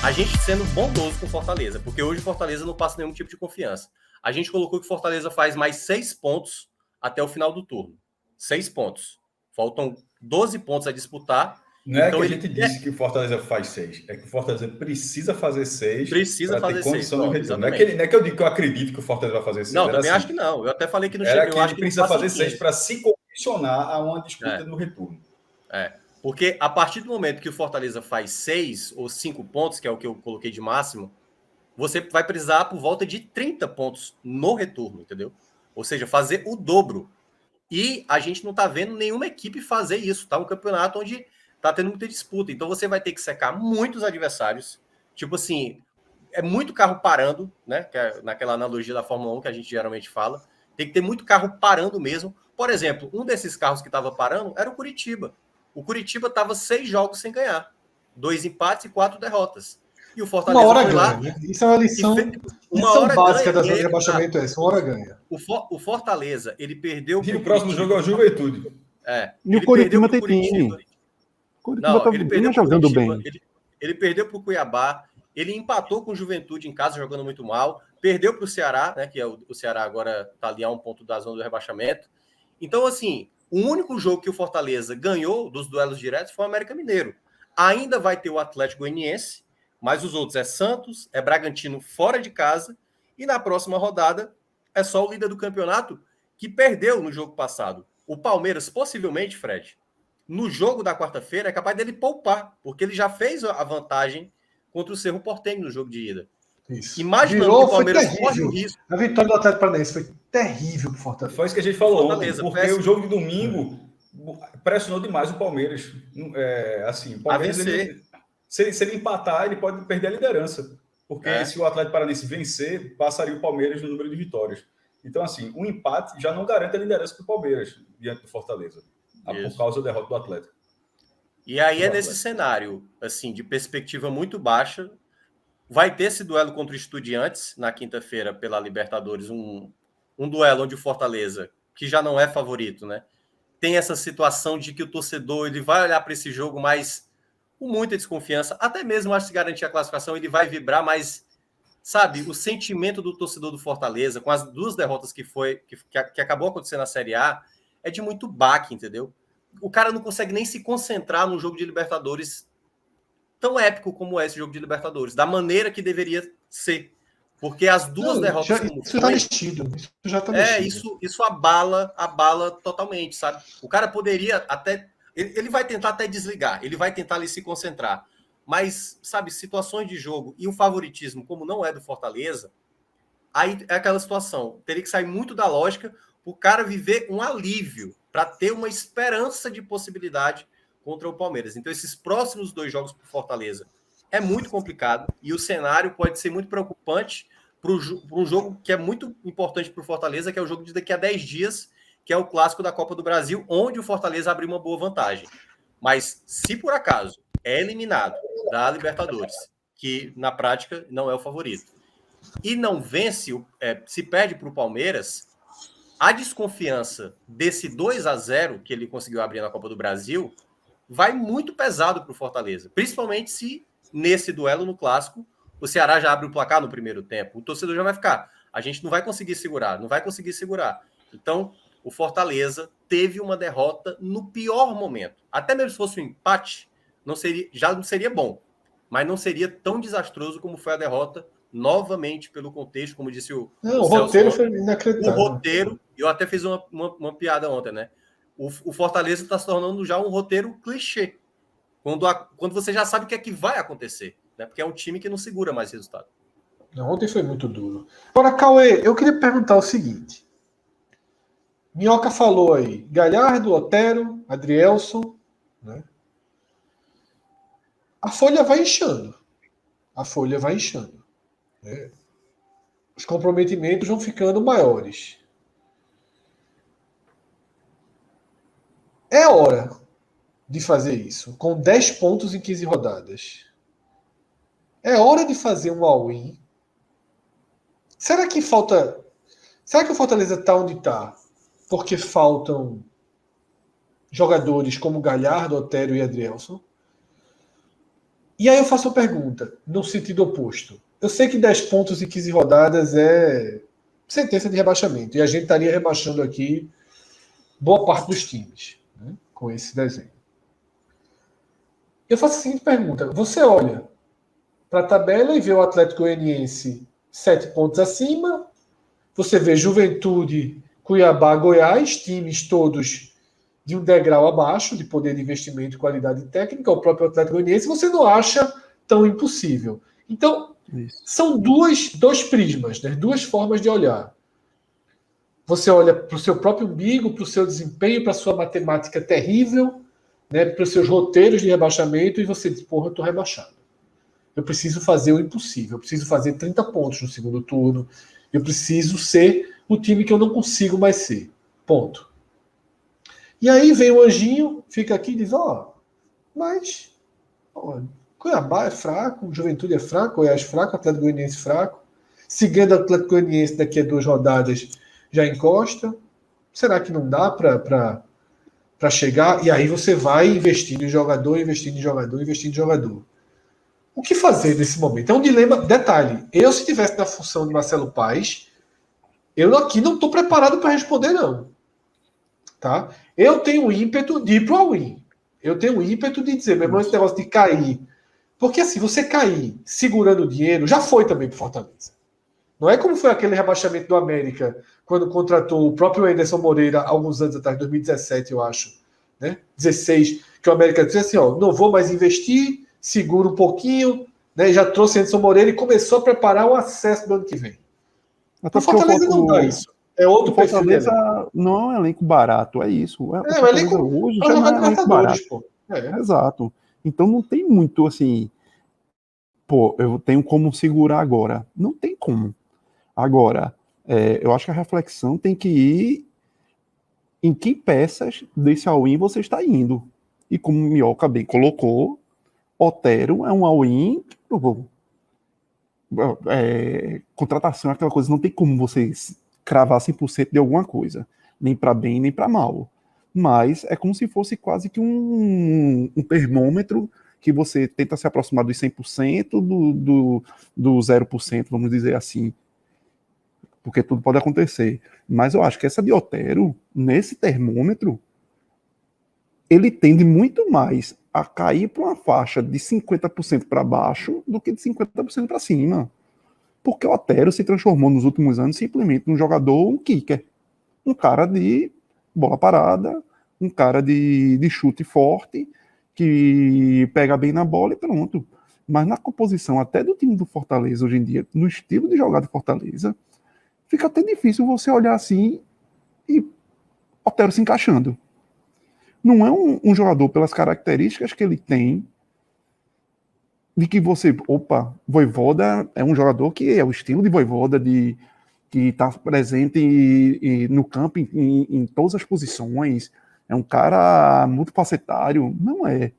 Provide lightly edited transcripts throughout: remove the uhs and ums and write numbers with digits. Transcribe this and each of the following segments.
a gente sendo bondoso com o Fortaleza, porque hoje o Fortaleza não passa nenhum tipo de confiança. A gente colocou que o Fortaleza faz mais 6 pontos até o final do turno. 6 pontos. Faltam 12 pontos a disputar. Não é então que a gente disse que o Fortaleza faz 6, é que o Fortaleza precisa fazer 6 para ter condição de retorno. Não é que eu digo que eu acredito que o Fortaleza vai fazer 6. Não, também acho que não. Eu até falei que não chega. Eu acho que precisa fazer 6 para se condicionar a uma disputa no retorno. Porque a partir do momento que o Fortaleza faz 6 ou 5 pontos, que é o que eu coloquei de máximo, você vai precisar por volta de 30 pontos no retorno, entendeu? Ou seja, fazer o dobro. E a gente não tá vendo nenhuma equipe fazer isso. Tá um campeonato onde tá tendo muita disputa. Então você vai ter que secar muitos adversários. Tipo assim, é muito carro parando, né? Que é naquela analogia da Fórmula 1 que a gente geralmente fala. Tem que ter muito carro parando mesmo. Por exemplo, um desses carros que estava parando era o Curitiba. O Curitiba estava 6 jogos sem ganhar. 2 empates e 4 derrotas. E o Fortaleza uma hora foi ganha, lá. né? Isso é uma lição, uma básica da zona de rebaixamento. Uma hora ganha. O Fortaleza, ele perdeu. E o próximo jogo é o Juventude. E o Curitiba tem time. Não, ele perdeu jogando bem. Ele perdeu para o Cuiabá. Ele empatou com o Juventude em casa, jogando muito mal. Perdeu para o Ceará, né? Que é o Ceará agora está ali a 1 ponto da zona do rebaixamento. Então, assim, o único jogo que o Fortaleza ganhou dos duelos diretos foi o América Mineiro. Ainda vai ter o Atlético Goianiense, mas os outros é Santos, é Bragantino fora de casa, e na próxima rodada é só o líder do campeonato que perdeu no jogo passado. O Palmeiras, possivelmente, Fred, no jogo da quarta-feira, é capaz dele poupar, porque ele já fez a vantagem contra o Cerro Porteño no jogo de ida. Isso. Imaginando que o Palmeiras corre o risco. A vitória do Atlético Paranaense foi terrível pro Fortaleza. Foi isso que a gente falou ontem, porque o jogo de domingo pressionou demais o Palmeiras. Assim, o Palmeiras, se ele empatar, ele pode perder a liderança. Porque se o Atlético Paranaense vencer, passaria o Palmeiras no número de vitórias. Então, assim, o empate já não garante a liderança para o Palmeiras diante do Fortaleza, por causa da derrota do Atlético. E aí nesse cenário, assim, de perspectiva muito baixa, vai ter esse duelo contra o Estudiantes na quinta-feira pela Libertadores, um duelo onde o Fortaleza, que já não é favorito, né, tem essa situação de que o torcedor ele vai olhar para esse jogo mais com muita desconfiança, até mesmo acho que garantir a classificação ele vai vibrar, mas sabe, o sentimento do torcedor do Fortaleza com as 2 derrotas que acabou acontecendo na Série A é de muito baque, entendeu? O cara não consegue nem se concentrar num jogo de Libertadores tão épico como é esse jogo de Libertadores, da maneira que deveria ser. Porque as 2 derrotas... Isso já mexido. Isso já tá mexido. Isso abala totalmente, sabe? O cara poderia até... Ele vai tentar até desligar, ele vai tentar ali se concentrar. Mas, sabe, situações de jogo e o favoritismo, como não é do Fortaleza, aí é aquela situação. Teria que sair muito da lógica para o cara viver um alívio, para ter uma esperança de possibilidade contra o Palmeiras. Então, esses próximos 2 jogos para o Fortaleza é muito complicado e o cenário pode ser muito preocupante para um jogo que é muito importante para o Fortaleza, que é o jogo de daqui a 10 dias, que é o clássico da Copa do Brasil, onde o Fortaleza abriu uma boa vantagem. Mas, se por acaso é eliminado da Libertadores, que na prática não é o favorito, e não vence, se perde para o Palmeiras, a desconfiança desse 2-0 que ele conseguiu abrir na Copa do Brasil vai muito pesado para o Fortaleza, principalmente se nesse duelo no clássico o Ceará já abre o placar no primeiro tempo, o torcedor já vai ficar, a gente não vai conseguir segurar. Então, o Fortaleza teve uma derrota no pior momento. Até mesmo se fosse um empate, já não seria bom, mas não seria tão desastroso como foi a derrota, novamente pelo contexto, como disse o roteiro foi inacreditável. O roteiro, eu até fiz uma piada ontem, né? O Fortaleza está se tornando já um roteiro clichê, quando você já sabe o que é que vai acontecer, né? Porque é um time que não segura mais resultado. Ontem foi muito duro. Agora, Cauê, eu queria perguntar o seguinte. Minhoca falou aí, Galhardo, Otero, Adrielson, né? A folha vai inchando. Né? Os comprometimentos vão ficando maiores. É hora de fazer isso, com 10 pontos em 15 rodadas. É hora de fazer um all-in. Será que o Fortaleza está onde está porque faltam jogadores como Galhardo, Otero e Adrielson? E aí eu faço uma pergunta, no sentido oposto. Eu sei que 10 pontos em 15 rodadas é sentença de rebaixamento. E a gente estaria rebaixando aqui boa parte dos times, né, com esse desenho. Eu faço a seguinte pergunta. Você olha para a tabela e vê o Atlético Goianiense 7 pontos acima. Você vê Juventude, Cuiabá, Goiás, times todos de um degrau abaixo de poder de investimento e qualidade técnica, o próprio Atlético Goianiense, você não acha tão impossível. Então, são dois prismas, né? Duas formas de olhar. Você olha para o seu próprio umbigo, para o seu desempenho, para a sua matemática terrível, né? Para os seus roteiros de rebaixamento, e você diz, porra, eu estou rebaixado. Eu preciso fazer o impossível, eu preciso fazer 30 pontos no segundo turno, eu preciso ser o time que eu não consigo mais ser. Ponto. E aí vem o anjinho, fica aqui e diz, mas Cuiabá é fraco, Juventude é fraco, Goiás fraco, Atlético Goianiense fraco. Se ganha do Atlético Goianiense daqui a 2 rodadas, já encosta. Será que não dá para chegar? E aí você vai investindo em jogador, investindo em jogador, investindo em jogador. O que fazer nesse momento? É um dilema. Detalhe, eu se estivesse na função de Marcelo Paes, eu aqui não estou preparado para responder, não. Tá? Eu tenho o ímpeto de ir pro all-in. Eu tenho o ímpeto de dizer, meu irmão, esse negócio de cair. Porque assim, você cair segurando o dinheiro, já foi também pro Fortaleza. Não é como foi aquele rebaixamento do América, quando contratou o próprio Anderson Moreira, alguns anos atrás, 2017, eu acho, né? 16, que o América disse assim, não vou mais investir, segura um pouquinho, né? Já trouxe Anderson Moreira e começou a preparar o acesso do ano que vem. Até o Fortaleza não dá isso. É outro perfil. Fortaleza não é um elenco barato, é isso. O elenco hoje já não é um elenco barato. Pô. Exato. Então não tem muito assim, eu tenho como segurar agora. Não tem como. Agora, eu acho que a reflexão tem que ir em que peças desse all-in você está indo. E como o Minhoca bem colocou, Otero é um all-in. Contratação é aquela coisa, não tem como você cravar 100% de alguma coisa, nem para bem, nem para mal. Mas é como se fosse quase que um termômetro que você tenta se aproximar dos 100% do 0%, vamos dizer assim. Porque tudo pode acontecer. Mas eu acho que essa de Otero, nesse termômetro, ele tende muito mais a cair para uma faixa de 50% para baixo do que de 50% para cima. Porque o Otero se transformou nos últimos anos simplesmente num jogador, um kicker. Um cara de bola parada, um cara de chute forte, que pega bem na bola e pronto. Mas na composição até do time do Fortaleza hoje em dia, no estilo de jogar do Fortaleza, fica até difícil você olhar assim e Otero se encaixando. Não é um jogador pelas características que ele tem, de que você, Vojvoda é um jogador que é o estilo de Vojvoda, que está presente no campo em todas as posições, é um cara multifacetário, não é.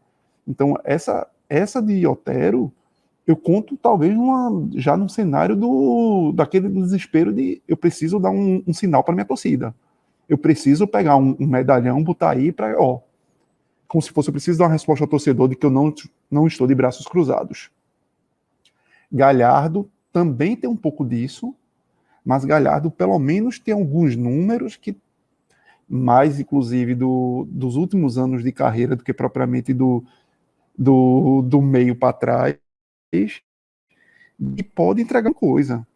Então, essa de Otero, eu conto talvez já num cenário daquele desespero de eu preciso dar um sinal para minha torcida. Eu preciso pegar um medalhão, botar aí para, como se fosse, eu preciso dar uma resposta ao torcedor de que eu não estou de braços cruzados. Galhardo também tem um pouco disso, mas Galhardo pelo menos tem alguns números que, mais inclusive dos últimos anos de carreira do que propriamente do meio para trás, e pode entregar coisa.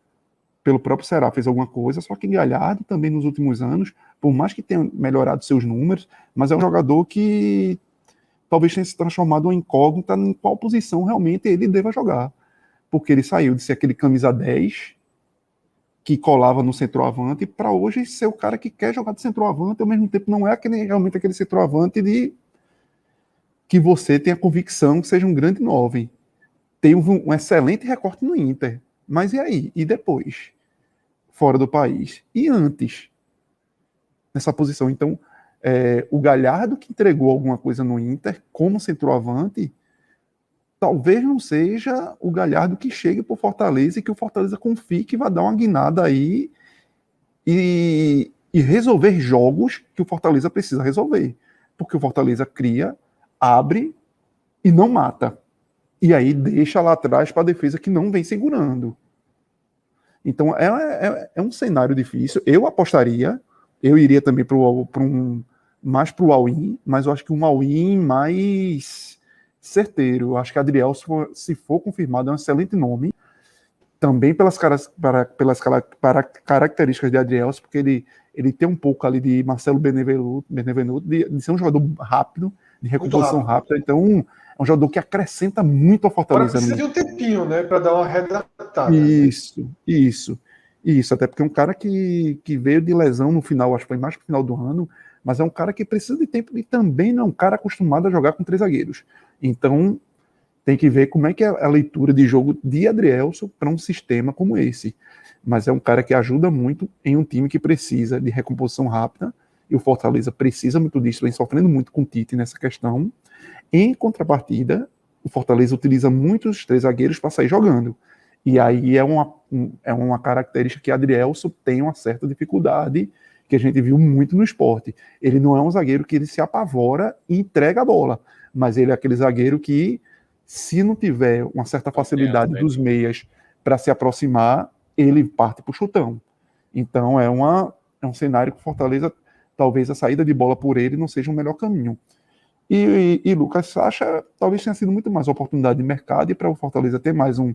Pelo próprio Ceará fez alguma coisa, só que Galhardo também nos últimos anos, por mais que tenha melhorado seus números, mas é um jogador que talvez tenha se transformado em incógnita em qual posição realmente ele deva jogar. Porque ele saiu de ser aquele camisa 10 que colava no centroavante para hoje ser o cara que quer jogar de centroavante, ao mesmo tempo não é realmente aquele centroavante que você tem a convicção que seja um grande 9. Tem um excelente recorte no Inter. Mas e aí? E depois? Fora do país? E antes? Nessa posição. Então, o Galhardo que entregou alguma coisa no Inter como centroavante, talvez não seja o Galhardo que chegue para o Fortaleza e que o Fortaleza confie que vai dar uma guinada aí e resolver jogos que o Fortaleza precisa resolver. Porque o Fortaleza cria, abre e não mata. E aí deixa lá atrás para a defesa que não vem segurando. Então é um cenário difícil. Eu apostaria, eu iria também mais para o all-in, mas eu acho que um all-in mais certeiro. Eu acho que Adriel, se for confirmado, é um excelente nome. Também pelas características de Adriel, porque ele tem um pouco ali de Marcelo Benevenuto de ser um jogador rápido, de recomposição rápida. Então, é um jogador que acrescenta muito a Fortaleza. Precisa de um tempinho, né, para dar uma redatada. Isso. Até porque é um cara que veio de lesão no final, acho que foi mais pro final do ano, mas é um cara que precisa de tempo e também não é um cara acostumado a jogar com 3 zagueiros. Então, tem que ver como é que é a leitura de jogo de Adrielson para um sistema como esse. Mas é um cara que ajuda muito em um time que precisa de recomposição rápida, e o Fortaleza precisa muito disso, vem sofrendo muito com o Tite nessa questão. Em contrapartida, o Fortaleza utiliza muitos 3 zagueiros para sair jogando. E aí é uma característica que Adrielson tem uma certa dificuldade, que a gente viu muito no esporte. Ele não é um zagueiro que ele se apavora e entrega a bola, mas ele é aquele zagueiro que, se não tiver uma certa facilidade dos meias para se aproximar, ele parte para o chutão. Então é um cenário que o Fortaleza, talvez a saída de bola por ele não seja o melhor caminho. E Lucas Sacha talvez tenha sido muito mais oportunidade de mercado e para o Fortaleza ter mais um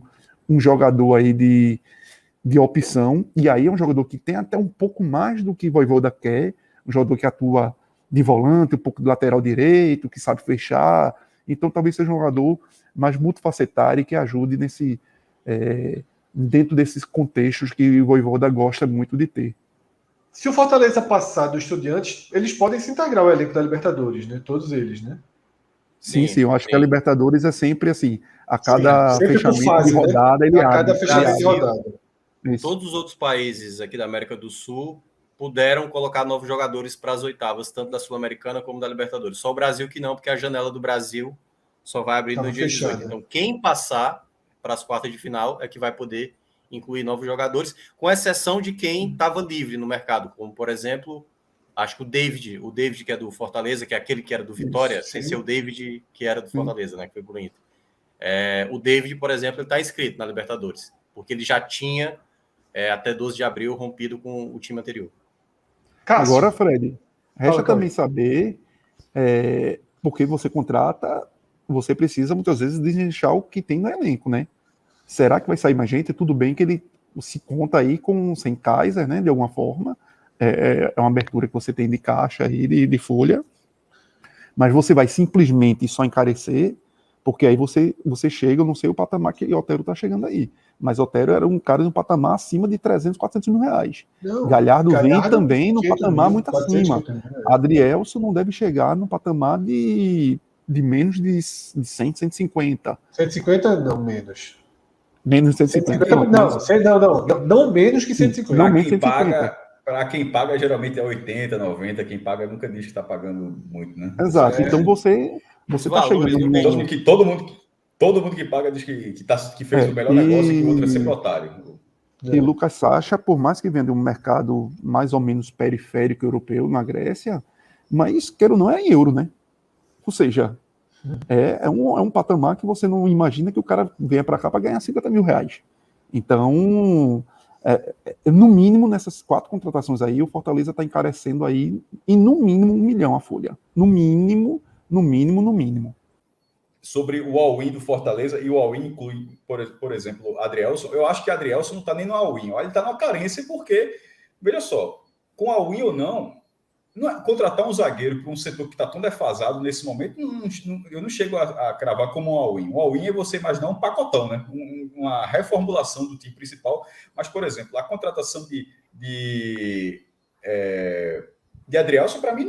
jogador aí de opção, e aí é um jogador que tem até um pouco mais do que Vojvoda quer, um jogador que atua de volante, um pouco de lateral direito, que sabe fechar, então talvez seja um jogador mais multifacetário e que ajude dentro desses contextos que o Vojvoda gosta muito de ter. Se o Fortaleza passar do Estudiantes, eles podem se integrar ao elenco da Libertadores, né? Todos eles, né? Sim, eu acho que a Libertadores é sempre assim, a cada fechamento fase, de rodada, né? ele a abre. cada fechamento de rodada. Isso. Todos os outros países aqui da América do Sul puderam colocar novos jogadores para as oitavas, tanto da Sul-Americana como da Libertadores. Só o Brasil que não, porque a janela do Brasil só vai abrir no dia 18. Então, quem passar para as quartas de final é que vai poder incluir novos jogadores, com exceção de quem estava livre no mercado, como, por exemplo, acho que o David que é do Fortaleza, que é aquele que era do Vitória, sem ser o David que era do Fortaleza, né, que foi pro Inter. O David, por exemplo, ele está inscrito na Libertadores, porque ele já tinha, até 12 de abril, rompido com o time anterior. Cássio. Agora, Fred, resta também saber, porque você contrata, você precisa muitas vezes desinchar o que tem no elenco, né? Será que vai sair mais gente? Tudo bem que ele se conta aí sem Kaiser, né? De alguma forma. É uma abertura que você tem de caixa aí, de folha. Mas você vai simplesmente só encarecer, porque aí você chega, eu não sei o patamar que Otero tá chegando aí. Mas Otero era um cara de um patamar acima de 300, 400 mil reais. Galhardo vem também no patamar muito acima. Adrielson não deve chegar no patamar de menos de 100, 150. 150 não, menos. Menos de 150. Não menos que 150. Não menos que 150. Para quem paga, geralmente é 80, 90. Quem paga nunca diz que está pagando muito, né? Exato. Então você está chegando... Todo mundo que paga diz que fez o melhor negócio e que o outro é sempre otário. E Lucas Sacha, por mais que venda um mercado mais ou menos periférico europeu na Grécia, mas quero não é em euro, né? Ou seja, é um patamar que você não imagina que o cara venha para cá para ganhar 50 mil reais. Então, no mínimo, nessas 4 contratações aí, o Fortaleza está encarecendo aí em no mínimo 1 milhão a folha. No mínimo. Sobre o all-in do Fortaleza, e o all-in inclui, por exemplo, Adrielson. Eu acho que Adrielson não está nem no all-in. Ele está numa carência porque, veja só, com all-in ou não, contratar um zagueiro para um setor que está tão defasado nesse momento, eu não chego a cravar como um all-in. Um all-in é você imaginar um pacotão, né? Uma reformulação do time principal. Mas, por exemplo, a contratação de Adrielson, para mim,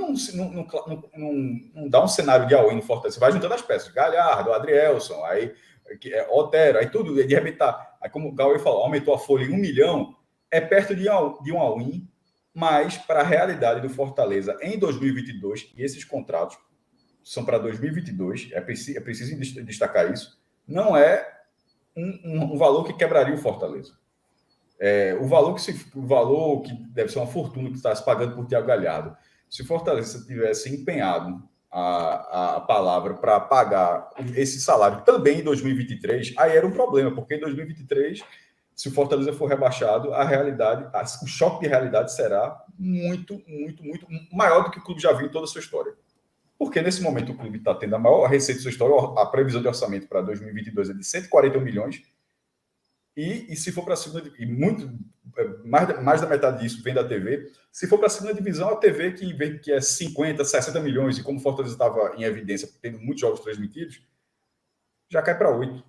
não dá um cenário de all-in no Fortaleza. Você vai juntando as peças. Galhardo, Adrielson, aí Otero, aí tudo, de repente tá. Aí, como o Gauê falou, aumentou a folha em 1 milhão, é perto de um all-in. Mas, para a realidade do Fortaleza em 2022, e esses contratos são para 2022, é preciso destacar isso, não é um valor que quebraria o Fortaleza. O valor que deve ser uma fortuna que está se pagando por Thiago Galhardo, se o Fortaleza tivesse empenhado a palavra para pagar esse salário também em 2023, aí era um problema, porque em 2023, se o Fortaleza for rebaixado, a realidade, o choque de realidade será muito, muito, muito maior do que o clube já viu em toda a sua história. Porque nesse momento o clube está tendo a maior receita da sua história, a previsão de orçamento para 2022 é de 141 milhões, e se for para a segunda, e muito mais da metade disso vem da TV. Se for para a segunda divisão, a TV que é 50, 60 milhões, e como o Fortaleza estava em evidência, tendo muitos jogos transmitidos, já cai para 8,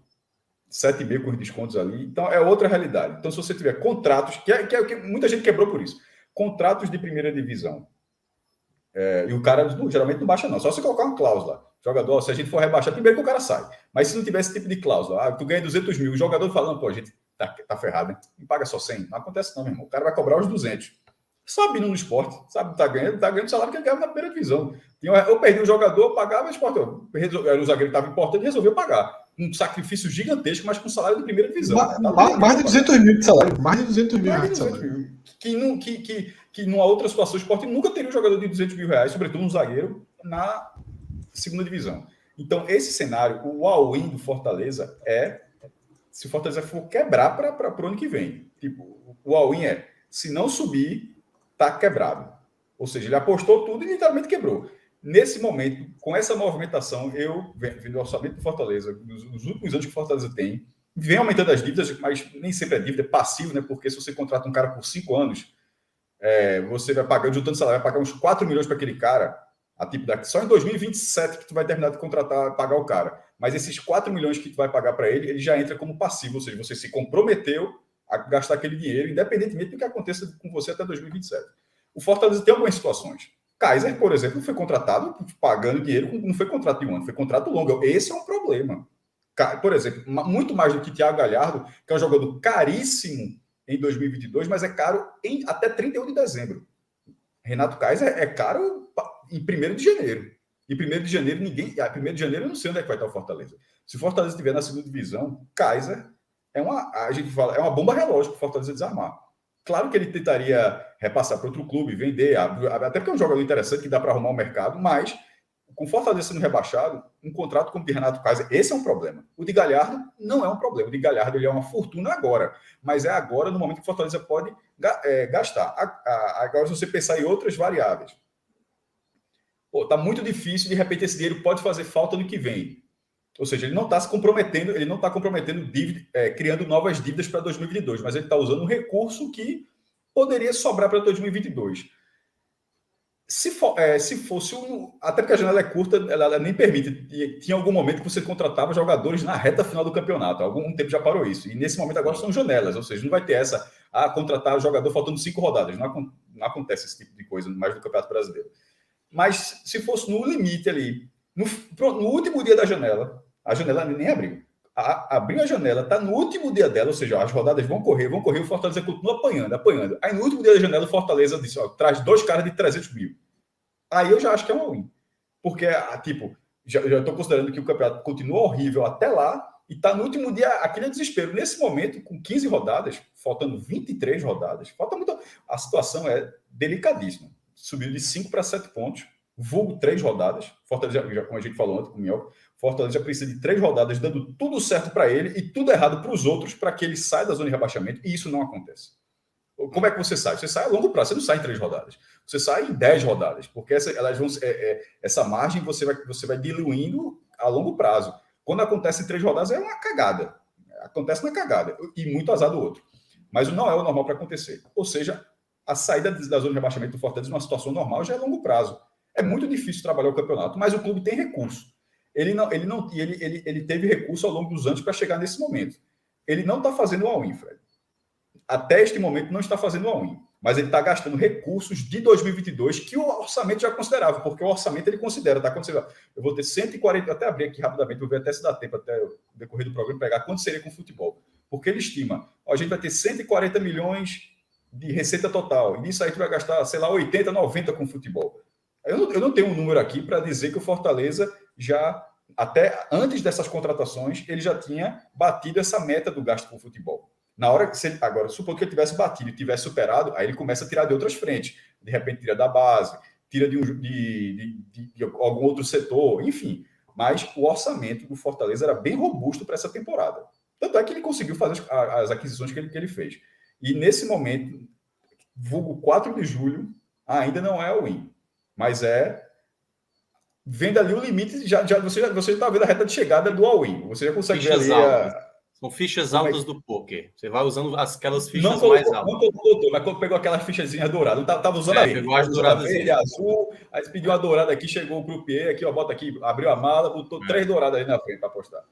7,5 com os descontos ali. Então é outra realidade. Então, se você tiver contratos, que é o que muita gente quebrou por isso, contratos de primeira divisão, e o cara geralmente não baixa, não. Só se colocar uma cláusula. Jogador, se a gente for rebaixar, primeiro que o cara sai. Mas se não tiver esse tipo de cláusula, tu ganha 200 mil, o jogador falando, pô, a gente tá ferrado, né? Não paga só 100. Não acontece não, meu irmão. O cara vai cobrar os 200. Sabe no esporte, sabe? Tá ganhando o salário que ele ganhava na primeira divisão. Eu perdi um jogador, eu pagava o esporte. O zagueiro estava importante, resolveu pagar. Um sacrifício gigantesco, mas com salário de primeira divisão. Mais de 200 mil de salário. Mais de 200 mil de salário. Que numa outra situação, o esporte nunca teria um jogador de 200 mil reais, sobretudo um zagueiro, na segunda divisão. Então, esse cenário, o all-in do Fortaleza se o Fortaleza for quebrar para o ano que vem. Tipo, o all-in se não subir, tá quebrado. Ou seja, ele apostou tudo e literalmente quebrou. Nesse momento, com essa movimentação, eu vendo o orçamento do Fortaleza, nos últimos anos que o Fortaleza tem, vem aumentando as dívidas, mas nem sempre é dívida, é passivo, né? Porque se você contrata um cara por 5 anos, você vai pagar, juntando salário, vai pagar uns 4 milhões para aquele cara, só em 2027 que tu vai terminar de contratar, pagar o cara. Mas esses 4 milhões que tu vai pagar para ele já entra como passivo, ou seja, você se comprometeu a gastar aquele dinheiro, independentemente do que aconteça com você até 2027. O Fortaleza tem algumas situações. Kaiser, por exemplo, foi contratado pagando dinheiro, não foi contrato de um ano, foi contrato longo. Esse é um problema. Por exemplo, muito mais do que Thiago Galhardo, que é um jogador caríssimo em 2022, mas é caro até 31 de dezembro. Renato Kaiser é caro em 1º de janeiro. Em 1º de janeiro, 1º de janeiro eu não sei onde é que vai estar o Fortaleza. Se o Fortaleza estiver na segunda divisão, Kaiser a gente fala, é uma bomba relógio para o Fortaleza desarmar. Claro que ele tentaria repassar para outro clube, vender, até porque é um jogador interessante que dá para arrumar o mercado, mas com o Fortaleza sendo rebaixado, um contrato como o de Renato Kaiser, esse é um problema. O de Galhardo não é um problema. O de Galhardo ele é uma fortuna agora, mas é agora no momento que o Fortaleza pode gastar. Agora, se você pensar em outras variáveis, tá muito difícil, de repente esse dinheiro pode fazer falta no que vem. Ou seja, ele não está se comprometendo, dívida, criando novas dívidas para 2022, mas ele está usando um recurso que poderia sobrar para 2022. Se fosse até porque a janela é curta, ela nem permite. Tinha algum momento que você contratava jogadores na reta final do campeonato. Há algum tempo já parou isso. E nesse momento agora são janelas, ou seja, não vai ter contratar o jogador faltando 5 rodadas. Não acontece esse tipo de coisa mais no Campeonato Brasileiro. Mas se fosse no limite ali, no último dia da janela, a janela nem abriu. Abriu a janela, está no último dia dela, ou seja, as rodadas vão correr, o Fortaleza continua apanhando. Aí no último dia da janela, o Fortaleza disse, traz 2 caras de 300 mil. Aí eu já acho que é um all-in. Porque, já estou considerando que o campeonato continua horrível até lá, e está no último dia, aquele desespero. Nesse momento, com 15 rodadas, faltando 23 rodadas, falta muito. A situação é delicadíssima. Subiu de 5 para 7 pontos, vulgo 3 rodadas. Fortaleza, como a gente falou antes com o Miel, Fortaleza já precisa de 3 rodadas, dando tudo certo para ele e tudo errado para os outros, para que ele saia da zona de rebaixamento, e isso não acontece. Como é que você sai? Você sai a longo prazo, você não sai em 3 rodadas. Você sai em 10 rodadas, porque essa margem você vai diluindo a longo prazo. Quando acontece em 3 rodadas, é uma cagada. Acontece na cagada, e muito azar do outro. Mas não é o normal para acontecer. Ou seja, a saída da zona de rebaixamento do Fortaleza numa situação normal já é a longo prazo. É muito difícil trabalhar o campeonato, mas o clube tem recurso. Ele teve recurso ao longo dos anos para chegar nesse momento. Ele não está fazendo o all-in, Fred. Até este momento não está fazendo o all-in. Mas ele está gastando recursos de 2022 que o orçamento já considerava, porque o orçamento ele considera, tá? Eu vou ter 140, até abrir aqui rapidamente, vou ver até se dá tempo, até o decorrer do programa, pegar quanto seria com o futebol. Porque ele estima, a gente vai ter 140 milhões de receita total, e nisso aí tu vai gastar, 80, 90 com futebol. Eu não tenho um número aqui para dizer que o Fortaleza já, até antes dessas contratações, ele já tinha batido essa meta do gasto com futebol. Na hora que agora, supondo que ele tivesse batido e tivesse superado, aí ele começa a tirar de outras frentes. De repente tira da base, tira de algum outro setor, enfim. Mas o orçamento do Fortaleza era bem robusto para essa temporada. Tanto é que ele conseguiu fazer as aquisições que ele fez. E nesse momento, vulgo 4 de julho, ainda não é all-in. Mas vendo ali o limite, você está vendo a reta de chegada do all-in. Você já consegue ver ali são fichas altas do poker. Você vai usando aquelas fichas mais altas. Não colocou, mas quando pegou aquelas fichazinhas douradas, não estava usando aí. Pegou as douradas. Verde, azul, aí você pediu uma dourada aqui, chegou o croupier, aqui, ó, bota aqui, abriu a mala, botou 3 douradas aí na frente para apostar.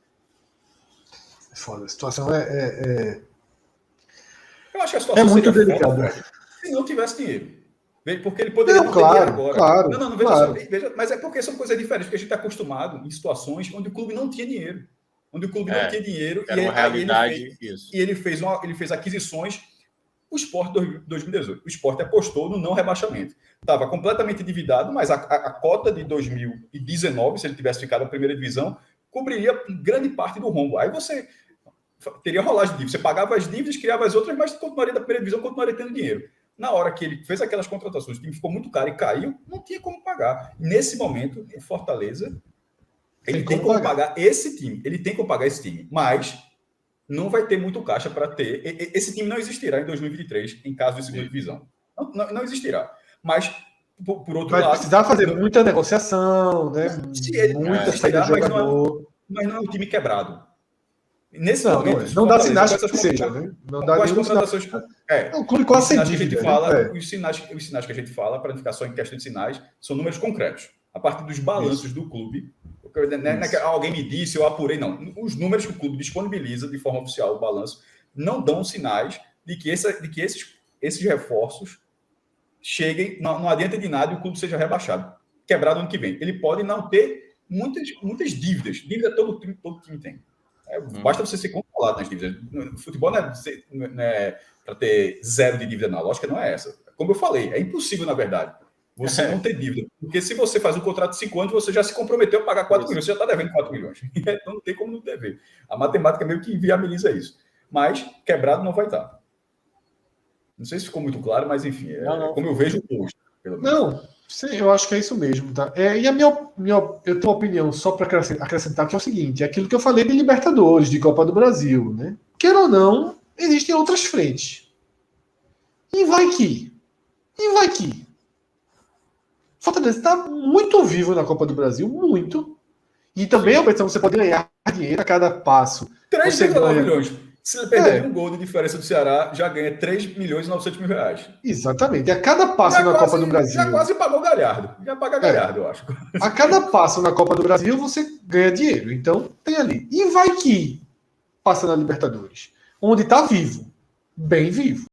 Foda, a situação Eu acho que a situação muito delicada. Se não tivesse dinheiro. Porque ele poderia não ter dinheiro agora. Claro, não, claro. Veja, mas é porque são coisas diferentes, porque a gente está acostumado em situações onde o clube não tinha dinheiro. Onde o clube não tinha dinheiro. Era uma realidade. Ele fez aquisições. O Sport 2018. O Sport apostou no não rebaixamento. Estava completamente endividado, mas a cota de 2019, se ele tivesse ficado na primeira divisão, cobriria grande parte do rombo. Aí você teria rolagem de dívidas. Você pagava as dívidas, criava as outras, mas continuaria da primeira divisão, continuaria tendo dinheiro. Na hora que ele fez aquelas contratações, o time ficou muito caro e caiu, não tinha como pagar. Nesse momento, o Fortaleza ele tem como pagar esse time. Ele tem como pagar esse time, mas não vai ter muito caixa para ter. Esse time não existirá em 2023, em caso de segunda divisão. Não existirá. Mas, por outro lado... Vai precisar fazer muita negociação, né? Muita saída de jogador. Mas não é um time quebrado. Nesse momento... Não dá sinais que seja, né? Não dá nenhum contratações. O clube quase sem dívida. Os sinais que a gente fala, para não ficar só em questão de sinais, são números concretos. A partir dos balanços do clube, alguém me disse, eu apurei, não. Os números que o clube disponibiliza de forma oficial, o balanço, não dão sinais de que esses reforços cheguem, não adianta de nada e o clube seja rebaixado, quebrado ano que vem. Ele pode não ter muitas dívidas. Dívida todo time tem. Basta você ser controlado nas dívidas. No futebol não é para ter zero de dívida, não. A lógica não é essa. Como eu falei, é impossível, na verdade, você não ter dívida. Porque se você faz um contrato de 5 anos, você já se comprometeu a pagar 4 milhões. Você já está devendo 4 milhões. Então não tem como não dever. A matemática meio que viabiliza isso. Mas quebrado não vai estar. Não sei se ficou muito claro, mas enfim, como eu vejo hoje. Não, sim, eu acho que é isso mesmo, tá? E a eu tenho uma opinião só para acrescentar, que é o seguinte: é aquilo que eu falei de Libertadores, de Copa do Brasil, né? Queira ou não, existem outras frentes. E vai que. Fortaleza está muito vivo na Copa do Brasil, muito. E também a opção você pode ganhar dinheiro a cada passo. 3,9 milhões. Se ele perder um gol de diferença do Ceará, já ganha 3 milhões e 900 mil reais. Exatamente. E a cada passo na Copa do Brasil... Já quase pagou o Galhardo. Já paga Galhardo, eu acho. A cada passo na Copa do Brasil, você ganha dinheiro. Então, tem ali. E vai que passa na Libertadores, onde está vivo. Bem vivo.